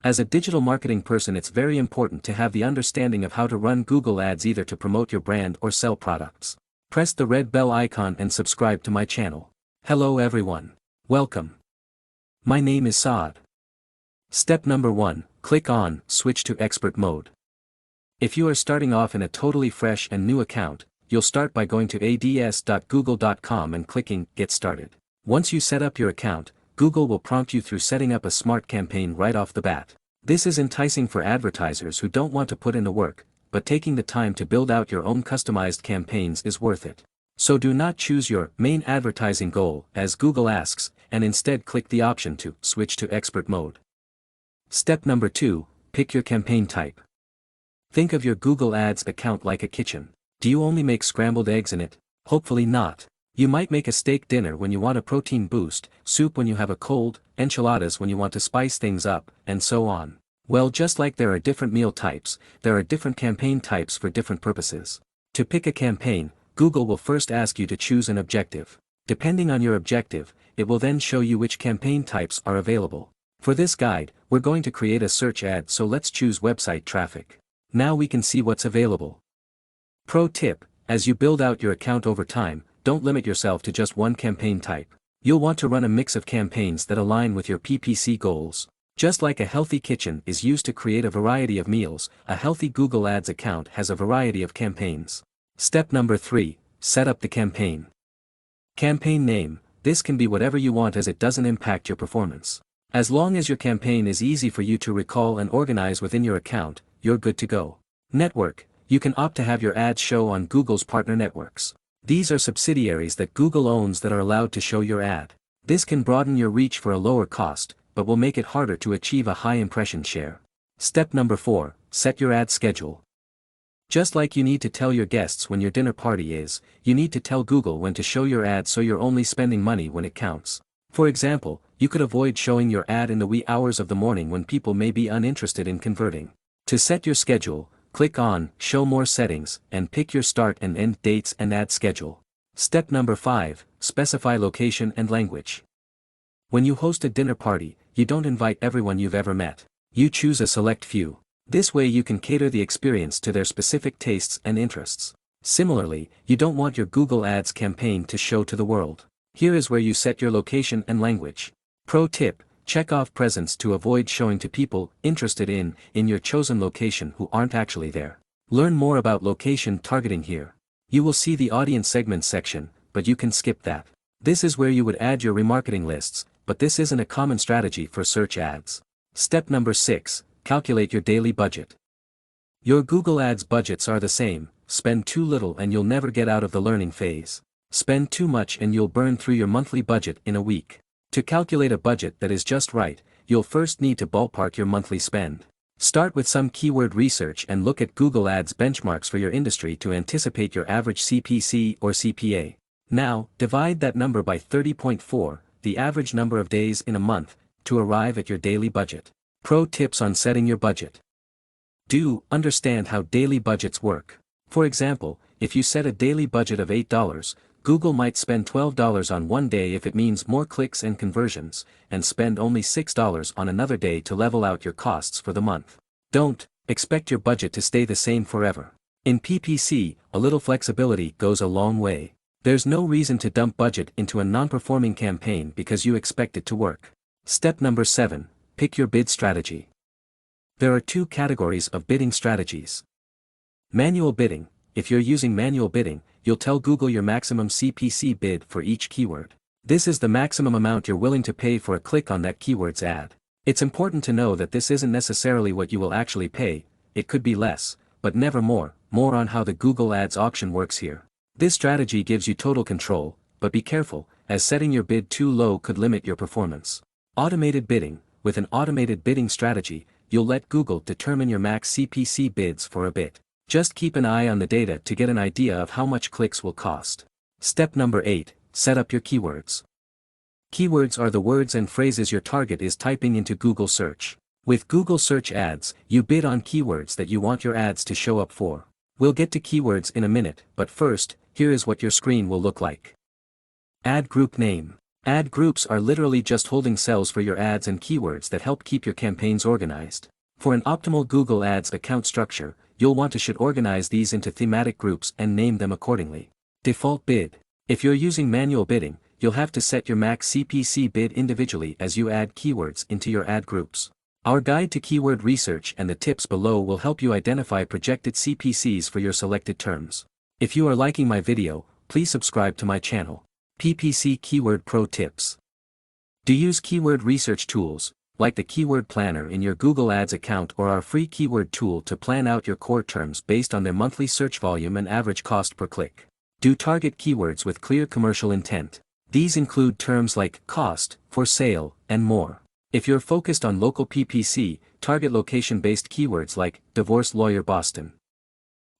As a digital marketing person, it's very important to have the understanding of how to run Google Ads either to promote your brand or sell products. Press the red bell icon and subscribe to my channel. Hello everyone. Welcome. My name is Saad. Step number 1, click on Switch to Expert Mode. If you are starting off in a totally fresh and new account, you'll start by going to ads.google.com and clicking Get Started. Once you set up your account, Google will prompt you through setting up a smart campaign right off the bat. This is enticing for advertisers who don't want to put in the work, but taking the time to build out your own customized campaigns is worth it. So do not choose your main advertising goal, as Google asks, and instead click the option to switch to expert mode. Step number 2, pick your campaign type. Think of your Google Ads account like a kitchen. Do you only make scrambled eggs in it? Hopefully not. You might make a steak dinner when you want a protein boost, soup when you have a cold, enchiladas when you want to spice things up, and so on. Well, just like there are different meal types, there are different campaign types for different purposes. To pick a campaign, Google will first ask you to choose an objective. Depending on your objective, it will then show you which campaign types are available. For this guide, we're going to create a search ad, so let's choose website traffic. Now we can see what's available. Pro tip: as you build out your account over time, don't limit yourself to just one campaign type. You'll want to run a mix of campaigns that align with your PPC goals. Just like a healthy kitchen is used to create a variety of meals, a healthy Google Ads account has a variety of campaigns. Step number 3, set up the campaign. Campaign name: this can be whatever you want as it doesn't impact your performance. As long as your campaign is easy for you to recall and organize within your account, you're good to go. Network: you can opt to have your ads show on Google's partner networks. These are subsidiaries that Google owns that are allowed to show your ad. This can broaden your reach for a lower cost, but will make it harder to achieve a high impression share. Step number 4, set your ad schedule. Just like you need to tell your guests when your dinner party is, you need to tell Google when to show your ad so you're only spending money when it counts. For example, you could avoid showing your ad in the wee hours of the morning when people may be uninterested in converting. To set your schedule, click on Show More Settings and pick your start and end dates and ad schedule. Step number 5, specify location and language. When you host a dinner party, you don't invite everyone you've ever met. You choose a select few. This way you can cater the experience to their specific tastes and interests. Similarly, you don't want your Google Ads campaign to show to the world. Here is where you set your location and language. Pro tip: check off presence to avoid showing to people interested in your chosen location who aren't actually there. Learn more about location targeting here. You will see the audience segments section, but you can skip that. This is where you would add your remarketing lists, but this isn't a common strategy for search ads. Step number 6, calculate your daily budget. Your Google Ads budgets are the same: spend too little and you'll never get out of the learning phase. Spend too much and you'll burn through your monthly budget in a week. To calculate a budget that is just right, you'll first need to ballpark your monthly spend. Start with some keyword research and look at Google Ads benchmarks for your industry to anticipate your average CPC or CPA. Now, divide that number by 30.4, the average number of days in a month, to arrive at your daily budget. Pro tips on setting your budget. Do understand how daily budgets work. For example, if you set a daily budget of $8, Google might spend $12 on one day if it means more clicks and conversions, and spend only $6 on another day to level out your costs for the month. Don't expect your budget to stay the same forever. In PPC, a little flexibility goes a long way. There's no reason to dump budget into a non-performing campaign because you expect it to work. Step number 7, pick your bid strategy. There are 2 categories of bidding strategies. Manual bidding: if you're using manual bidding, you'll tell Google your maximum CPC bid for each keyword. This is the maximum amount you're willing to pay for a click on that keyword's ad. It's important to know that this isn't necessarily what you will actually pay. It could be less, but never more. More on how the Google Ads auction works here. This strategy gives you total control, but be careful, as setting your bid too low could limit your performance. Automated bidding: with an automated bidding strategy, you'll let Google determine your max CPC bids for a bit. Just keep an eye on the data to get an idea of how much clicks will cost. Step number 8, set up your keywords. Keywords are the words and phrases your target is typing into Google search. With Google Search Ads, you bid on keywords that you want your ads to show up for. We'll get to keywords in a minute, but first, here is what your screen will look like. Ad group name. Ad groups are literally just holding cells for your ads and keywords that help keep your campaigns organized. For an optimal Google Ads account structure, you'll want to should organize these into thematic groups and name them accordingly. Default bid. If you're using manual bidding, you'll have to set your max CPC bid individually as you add keywords into your ad groups. Our guide to keyword research and the tips below will help you identify projected CPCs for your selected terms. If you are liking my video, please subscribe to my channel. PPC Keyword Pro Tips. Do use keyword research tools, like the Keyword Planner in your Google Ads account or our free keyword tool to plan out your core terms based on their monthly search volume and average cost per click. Do target keywords with clear commercial intent. These include terms like cost, for sale, and more. If you're focused on local PPC, target location-based keywords like divorce lawyer Boston.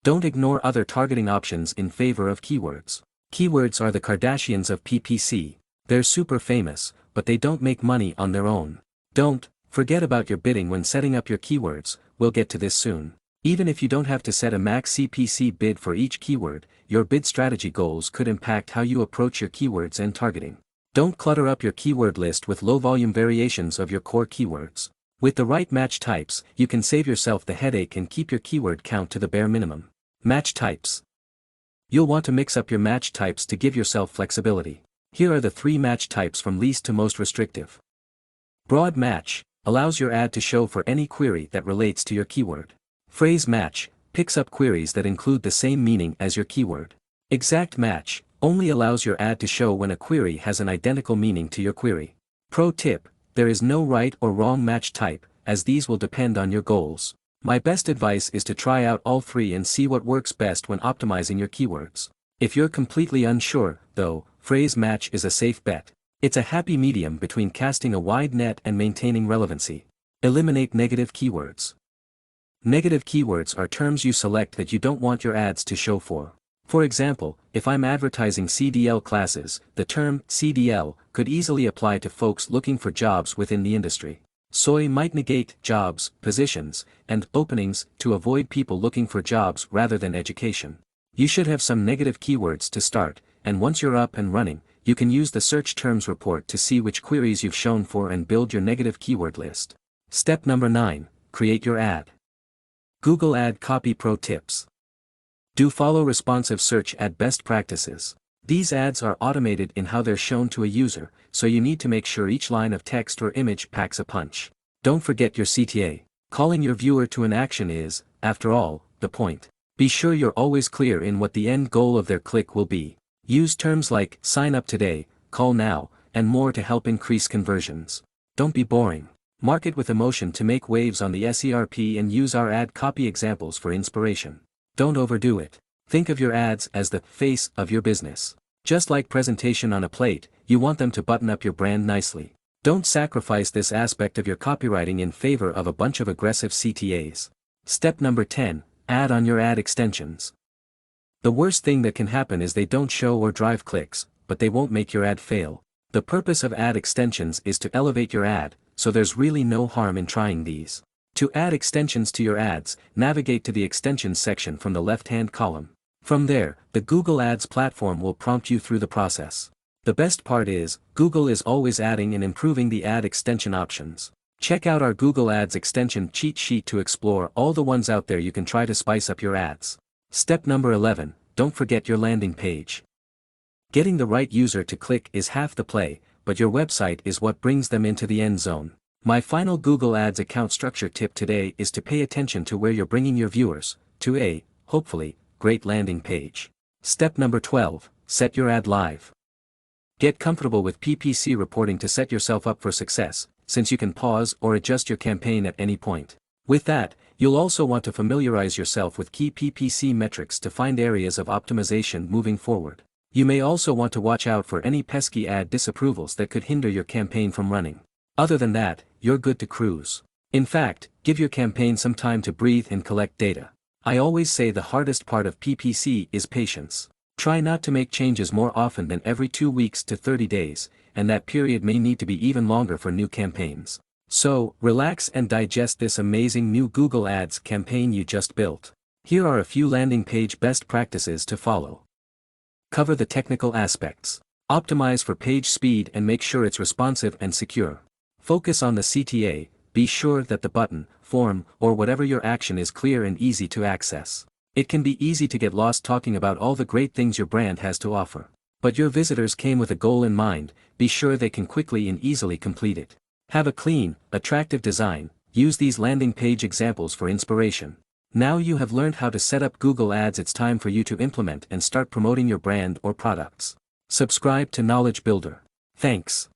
Don't ignore other targeting options in favor of keywords. Keywords are the Kardashians of PPC. They're super famous, but they don't make money on their own. Don't forget about your bidding when setting up your keywords. We'll get to this soon. Even if you don't have to set a max CPC bid for each keyword, your bid strategy goals could impact how you approach your keywords and targeting. Don't clutter up your keyword list with low-volume variations of your core keywords. With the right match types, you can save yourself the headache and keep your keyword count to the bare minimum. Match types. You'll want to mix up your match types to give yourself flexibility. Here are the 3 match types from least to most restrictive. Broad match allows your ad to show for any query that relates to your keyword. Phrase match picks up queries that include the same meaning as your keyword. Exact match only allows your ad to show when a query has an identical meaning to your query. Pro tip: there is no right or wrong match type, as these will depend on your goals. My best advice is to try out all 3 and see what works best when optimizing your keywords. If you're completely unsure, though, phrase match is a safe bet. It's a happy medium between casting a wide net and maintaining relevancy. Eliminate negative keywords. Negative keywords are terms you select that you don't want your ads to show for. For example, if I'm advertising CDL classes, the term CDL could easily apply to folks looking for jobs within the industry. Soy might negate jobs, positions, and openings to avoid people looking for jobs rather than education. You should have some negative keywords to start, and once you're up and running, you can use the search terms report to see which queries you've shown for and build your negative keyword list. Step number 9, create your ad. Google Ad Copy Pro Tips. Do follow responsive search ad best practices. These ads are automated in how they're shown to a user, so you need to make sure each line of text or image packs a punch. Don't forget your CTA. Calling your viewer to an action is, after all, the point. Be sure you're always clear in what the end goal of their click will be. Use terms like sign up today, call now, and more to help increase conversions. Don't be boring. Market with emotion to make waves on the SERP and use our ad copy examples for inspiration. Don't overdo it. Think of your ads as the face of your business. Just like presentation on a plate, you want them to button up your brand nicely. Don't sacrifice this aspect of your copywriting in favor of a bunch of aggressive CTAs. Step number 10, add on your ad extensions. The worst thing that can happen is they don't show or drive clicks, but they won't make your ad fail. The purpose of ad extensions is to elevate your ad, so there's really no harm in trying these. To add extensions to your ads, navigate to the extensions section from the left-hand column. From there, the Google Ads platform will prompt you through the process. The best part is, Google is always adding and improving the ad extension options. Check out our Google Ads extension cheat sheet to explore all the ones out there you can try to spice up your ads. Step number 11, don't forget your landing page. Getting the right user to click is half the play, but your website is what brings them into the end zone. My final Google Ads account structure tip today is to pay attention to where you're bringing your viewers, to a, hopefully, great landing page. Step number 12, set your ad live. Get comfortable with PPC reporting to set yourself up for success, since you can pause or adjust your campaign at any point. With that, you'll also want to familiarize yourself with key PPC metrics to find areas of optimization moving forward. You may also want to watch out for any pesky ad disapprovals that could hinder your campaign from running. Other than that, you're good to cruise. In fact, give your campaign some time to breathe and collect data. I always say the hardest part of PPC is patience. Try not to make changes more often than every 2 weeks to 30 days, and that period may need to be even longer for new campaigns. So, relax and digest this amazing new Google Ads campaign you just built. Here are a few landing page best practices to follow. Cover the technical aspects. Optimize for page speed and make sure it's responsive and secure. Focus on the CTA, be sure that the button, form, or whatever your action is clear and easy to access. It can be easy to get lost talking about all the great things your brand has to offer. But your visitors came with a goal in mind, be sure they can quickly and easily complete it. Have a clean, attractive design, use these landing page examples for inspiration. Now you have learned how to set up Google Ads. It's time for you to implement and start promoting your brand or products. Subscribe to Knowledge Builder. Thanks.